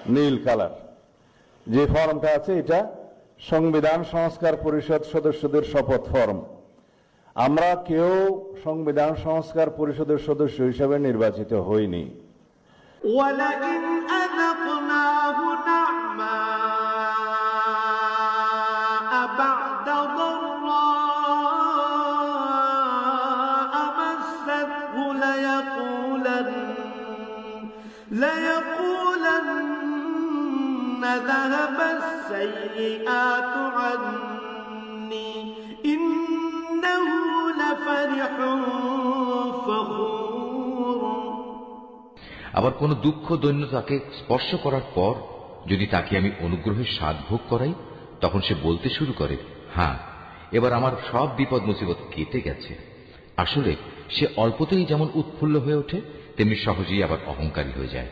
নীল colour. যে ফর্মটা আছে এটা সংবিধান সংস্কার পরিষদ সদস্যদের শপথ ফর্ম। আমরা কেউ সংবিধান সংস্কার পরিষদের সদস্য হিসেবে নির্বাচিত হইনি। وَلَئِنْ أَذَقْنَاهُ نَعْمَاءَ بَعْدَ ضَرَّاءَ مَسَّتْهُ لَيَقُولَنَّ ذَهَبَ السَّيِّئَاتُ عَنِّي إِنَّهُ لَفَرِحٌ فَخُورٌ। আবার কোন দুঃখ দৈন্য তাকে স্পর্শ করার পর যদি তাকে আমি অনুগ্রহের স্বাদ ভোগ করাই, তখন সে বলতে শুরু করে, হ্যাঁ, এবার আমার সব বিপদ মুসিবত কেটে গেছে। আসলে সে অল্পতেই যেমন উৎফুল্ল হয়ে ওঠে, তেমনি সহজেই আবার অহংকারী হয়ে যায়।